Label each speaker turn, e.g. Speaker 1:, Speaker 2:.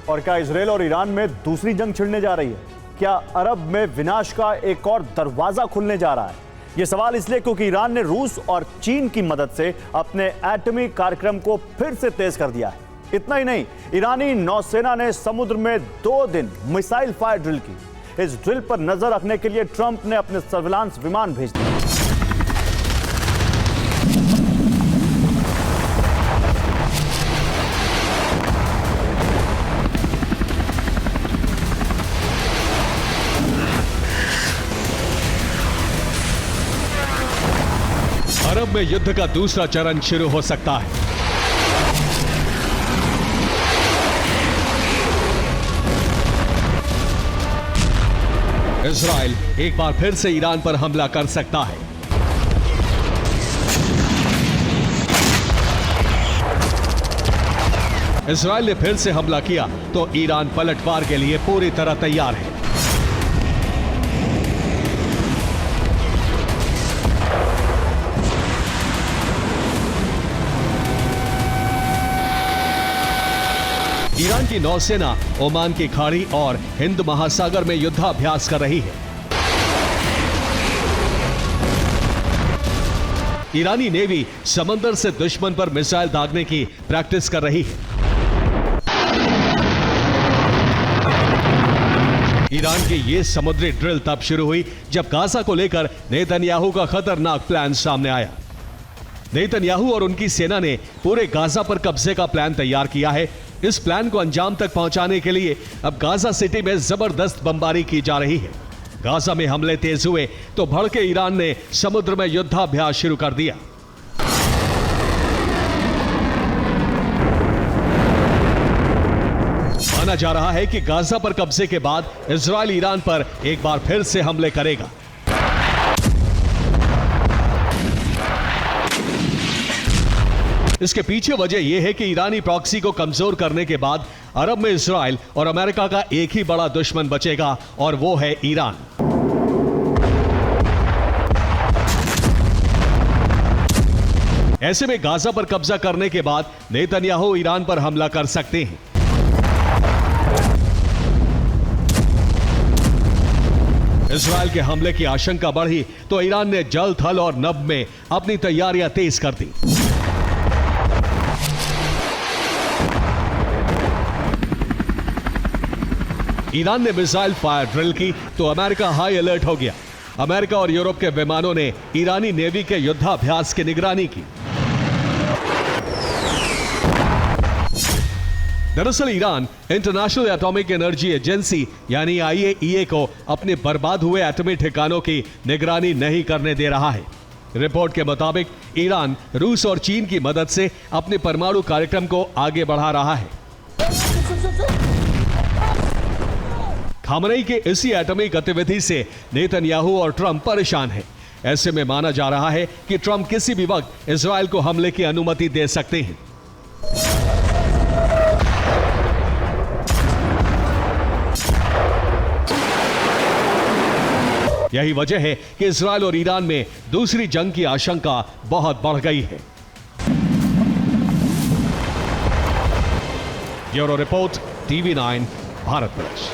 Speaker 1: और क्या इजरायल और ईरान में दूसरी जंग छिड़ने जा रही है? क्या अरब में विनाश का एक और दरवाजा खुलने जा रहा है? यह सवाल इसलिए क्योंकि ईरान ने रूस और चीन की मदद से अपने एटमी कार्यक्रम को फिर से तेज कर दिया है। इतना ही नहीं, ईरानी नौसेना ने समुद्र में 2 दिन मिसाइल फायर ड्रिल की। इस ड्रिल पर नजर रखने के लिए ट्रंप ने अपने सर्विलांस विमान भेज दिए।
Speaker 2: अरब में युद्ध का दूसरा चरण शुरू हो सकता है। इजराइल एक बार फिर से ईरान पर हमला कर सकता है। इजराइल ने फिर से हमला किया तो ईरान पलटवार के लिए पूरी तरह तैयार है। ईरान की नौसेना ओमान की खाड़ी और हिंद महासागर में युद्धाभ्यास कर रही है। ईरानी नेवी समंदर से दुश्मन पर मिसाइल दागने की प्रैक्टिस कर रही है। ईरान की यह समुद्री ड्रिल तब शुरू हुई जब गाजा को लेकर नेतन्याहू का खतरनाक प्लान सामने आया। नेतन्याहू और उनकी सेना ने पूरे गाजा पर कब्जे का प्लान तैयार किया है। इस प्लान को अंजाम तक पहुंचाने के लिए अब गाजा सिटी में जबरदस्त बमबारी की जा रही है। गाजा में हमले तेज हुए तो भड़के ईरान ने समुद्र में युद्धाभ्यास शुरू कर दिया। माना जा रहा है कि गाजा पर कब्जे के बाद इजराइल ईरान पर एक बार फिर से हमले करेगा। इसके पीछे वजह यह है कि ईरानी प्रॉक्सी को कमजोर करने के बाद अरब में इजराइल और अमेरिका का एक ही बड़ा दुश्मन बचेगा और वो है ईरान। ऐसे में गाजा पर कब्जा करने के बाद नेतन्याहू ईरान पर हमला कर सकते हैं। इजराइल के हमले की आशंका बढ़ी तो ईरान ने जल, थल और नभ में अपनी तैयारियां तेज कर दी। ईरान ने मिसाइल फायर ड्रिल की तो अमेरिका हाई अलर्ट हो गया। अमेरिका और यूरोप के विमानों ने ईरानी नेवी के युद्धाभ्यास की निगरानी की। दरअसल Iran international atomic energy agency यानी IAEA को अपने बर्बाद हुए एटमी ठिकानों की निगरानी नहीं करने दे रहा है। रिपोर्ट के मुताबिक ईरान रूस और चीन की मदद से अपने परमाणु कार्यक्रम को आगे बढ़ा रहा है। खामनेई के इसी एटमी गतिविधि से नेतन्याहू और ट्रंप परेशान हैं। ऐसे में माना जा रहा है कि ट्रंप किसी भी वक्त इजराइल को हमले की अनुमति दे सकते हैं। यही वजह है कि इजराइल और ईरान में दूसरी जंग की आशंका बहुत बढ़ गई है। Bureau report, TV9 Bharat.